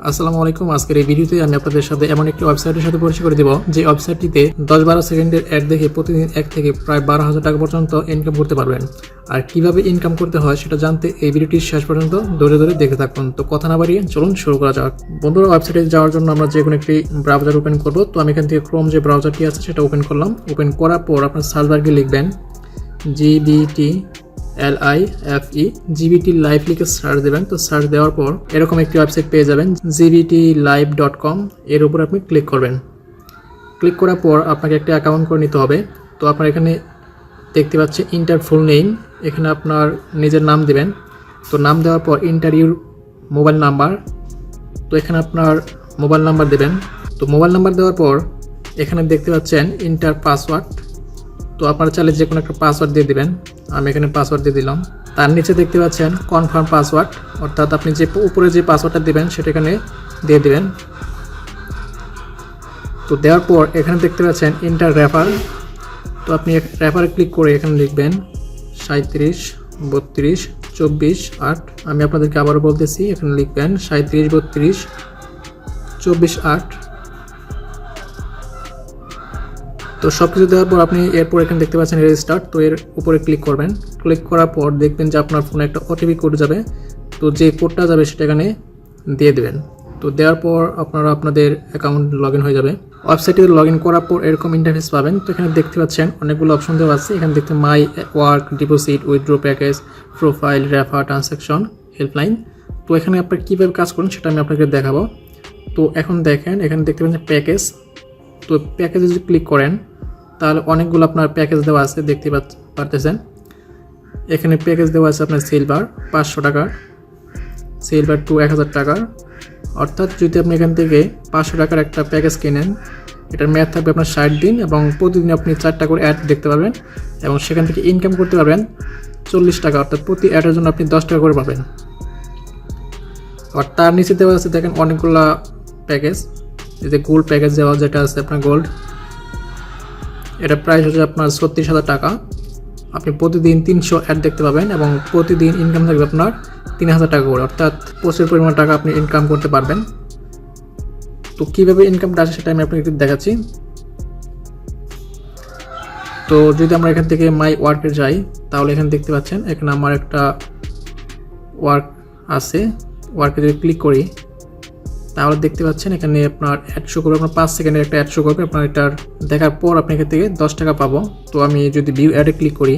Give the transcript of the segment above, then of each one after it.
আসসালামু আলাইকুম। আজকের এই ভিডিওতে আমি আপনাদের সাথে এমন একটি ওয়েবসাইটের সাথে পরিচয় করে দেব যে ওয়েবসাইটটিতে 10-12 সেকেন্ডের অ্যাড দেখে প্রতিদিন 1 থেকে প্রায় 12,000 টাকা পর্যন্ত ইনকাম করতে পারবেন। আর কিভাবে ইনকাম করতে হয় সেটা জানতে এই ভিডিওটি শেষ পর্যন্ত ধরে ধরে দেখতে থাকুন। তো কথা না বাড়িয়ে চলুন শুরু করা যাক। বন্ধুরা, ওয়েবসাইটে যাওয়ার জন্য আমরা যে কোনো একটি ব্রাউজার ওপেন করব। তো আমি এখান থেকে ক্রোম যে ব্রাউজারটি আছে সেটা ওপেন করলাম। ওপেন করার পর আপনার সার্চ বারে লিখবেন GBTLife GBTLife লিখে সার্চ দেবেন। তো সার্চ দেওয়ার পর এরকম একটি ওয়েবসাইট পেয়ে যাবেন GBTLife.com। এর উপর আপনি ক্লিক করবেন। ক্লিক করার পর আপনাকে একটা অ্যাকাউন্ট করে নিতে হবে। তো আপনার এখানে দেখতে পাচ্ছেন ইন্টার ফুল নেম, এখানে আপনার নিজের নাম দেবেন। তো নাম দেওয়ার পর ইন্টারভিউর মোবাইল নাম্বার, তো এখানে আপনার মোবাইল নাম্বার দেবেন। তো মোবাইল নাম্বার দেওয়ার পর এখানে দেখতে পাচ্ছেন ইন্টার পাসওয়ার্ড। তো আপনারা চাইলে যে কোনো একটা পাসওয়ার্ড দিয়ে দিবেন। আমি এখানে পাসওয়ার্ড দিয়ে দিলাম। তার নিচে দেখতে পাচ্ছেন কনফার্ম পাসওয়ার্ড, অর্থাৎ আপনি যে উপরে যে পাসওয়ার্ডটা দেবেন সেটা এখানে দিয়ে দিবেন। তো দেওয়ার পর এখানে দেখতে পাচ্ছেন ইন্টার রেফার। তো আপনি রেফারে ক্লিক করে এখানে লিখবেন 37 32 24 8। আমি আপনাদেরকে আবারও বলতেছি, এখানে লিখবেন 37 32 24 8। তো সব কিছু দেওয়ার পর আপনি এরপর এখানে দেখতে পাচ্ছেন রেজিস্টার। তো এর উপরে ক্লিক করবেন। ক্লিক করার পর দেখবেন যে আপনার ফোনে একটা ওটিপি কোড যাবে। তো যে কোডটা যাবে সেটা এখানে দিয়ে দেবেন। তো দেওয়ার পর আপনারা আপনাদের অ্যাকাউন্ট লগ ইন হয়ে যাবে। ওয়েবসাইটে লগ ইন করার পর এরকম ইন্টারফেস পাবেন। তো এখানে দেখতে পাচ্ছেন অনেকগুলো অপশন দেওয়া আছে। এখানে দেখতে my work, deposit, withdraw package, profile, refer, transaction, helpline. তো এখানে আপনারা কীভাবে কাজ করুন সেটা আমি আপনাকে দেখাবো। তো এখন দেখেন এখানে দেখতে পাচ্ছেন প্যাকেজ। তো প্যাকেজে যদি ক্লিক করেন তাহলে অনেকগুলো আপনার প্যাকেজ দেওয়া আছে, দেখতে পারতেছেন। এখানে প্যাকেজ দেওয়া আছে আপনার সিলভার 500 টাকার, সিলভার টু 1000 টাকার। অর্থাৎ যদি আপনি এখান থেকে 500 টাকার একটা প্যাকেজ কেনেন, এটার মেয়াদ থাকবে আপনার 60 দিন এবং প্রতিদিন আপনি 4টা করে অ্যাড দেখতে পারবেন এবং সেখান থেকে ইনকাম করতে পারবেন 40 টাকা। অর্থাৎ প্রতি অ্যাডের জন্য আপনি 10 টাকা করে পাবেন। আর তার নিচে দেওয়া আছে দেখেন অনেকগুলো প্যাকেজ। এই যে গোল্ড প্যাকেজ দেওয়া যেটা আছে আপনার গোল্ড, এটা প্রাইস হচ্ছে আপনার 36,000 টাকা। আপনি প্রতিদিন 300 অ্যাড দেখতে পাবেন এবং প্রতিদিন ইনকাম থাকবে আপনার 3,000 টাকা করে, অর্থাৎ প্রচুর পরিমাণ টাকা আপনি ইনকাম করতে পারবেন। তো কীভাবে ইনকামটা আসে সেটা আমি আপনাকে একটু দেখাচ্ছি। তো যদি আমরা এখান থেকে মাই ওয়ার্কে যাই তাহলে এখানে দেখতে পাচ্ছেন এখানে আমার একটা ওয়ার্ক আছে। ওয়ার্কে যদি ক্লিক করি তাহলে দেখতে পাচ্ছেন এখানে আপনার অ্যাড শো করবে, আপনার 5 সেকেন্ডের একটা অ্যাড শো করবে। আপনার এটার দেখার পর আপনি এখান থেকে 10 টাকা পাবো। তো আমি যদি ভিউ অ্যাডে ক্লিক করি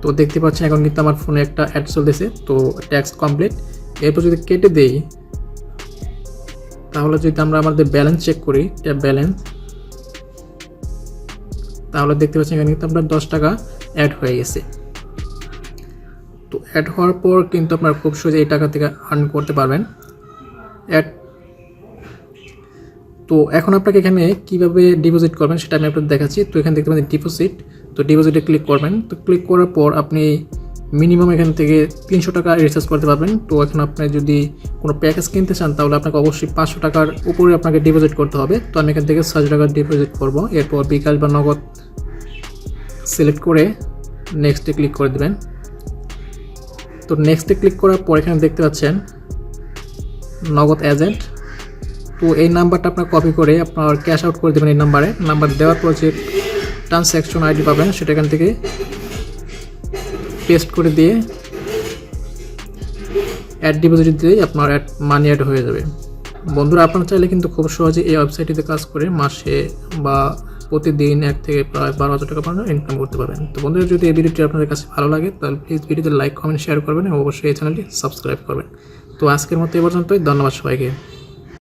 তো দেখতে পাচ্ছেন এখন কিন্তু আমার ফোনে একটা অ্যাড চলতেছে। তো ট্যাক্স কমপ্লিট। এরপর যদি কেটে দেই তাহলে যদি আমরা আমাদের ব্যালেন্স চেক করি, ট্যাব ব্যালেন্স, তাহলে দেখতে পাচ্ছেন এখানে কিন্তু আপনার 10 টাকা অ্যাড হয়ে গেছে। তো অ্যাড হওয়ার পর কিন্তু আপনার খুব সহজে এই টাকা থেকে আর্ন করতে পারবেন অ্যাড। তো এখন আপনাকে এখানে কিভাবে ডিপোজিট করবেন সেটা আমি আপনাদের দেখাচ্ছি। তো এখানে দেখতে পাচ্ছেন ডিপোজিট। তো ডিপোজিটে ক্লিক করবেন। তো ক্লিক করার পর আপনি মিনিমাম এখান থেকে 300 টাকা রিচার্জ করতে পারবেন। তো এখন আপনি যদি কোনো প্যাকেজ কিনতে চান তাহলে আপনাকে অবশ্যই 500 টাকার উপরে আপনাকে ডিপোজিট করতে হবে। তো আমি এখান থেকে 600 টাকা ডিপোজিট করব। এরপর বিকাশ বা নগদ সিলেক্ট করে নেক্সটে ক্লিক করে দেবেন। তো নেক্সটে ক্লিক করার পর এখানে দেখতে পাচ্ছেন নগদ এজেন্ট। তো এই নাম্বারটা আপনার কপি করে আপনার ক্যাশ আউট করে দেবেন। এই নাম্বার দেওয়ার পর যে ট্রানজ্যাকশন আইডি পাবেন সেটা এখান থেকে পেস্ট করে দিয়ে অ্যাড ডিপোজিট দিলেই আপনার অ্যাড মানি অ্যাড হয়ে যাবে। বন্ধুরা, আপনারা চাইলে কিন্তু খুব সহজে এই ওয়েবসাইটটিতে কাজ করে মাসে বা প্রতিদিন 1 থেকে প্রায় 12,000 টাকা পর্যন্ত ইনকাম করতে পারবেন। তো বন্ধুরা, যদি এই ভিডিওটি আপনাদের কাছে ভালো লাগে তাহলে প্লিজ ভিডিওতে লাইক, কমেন্ট, শেয়ার করবেন এবং অবশ্যই এই চ্যানেলটি সাবস্ক্রাইব করবেন। তো আজকের মতো এই পর্যন্তই। ধন্যবাদ সবাইকে।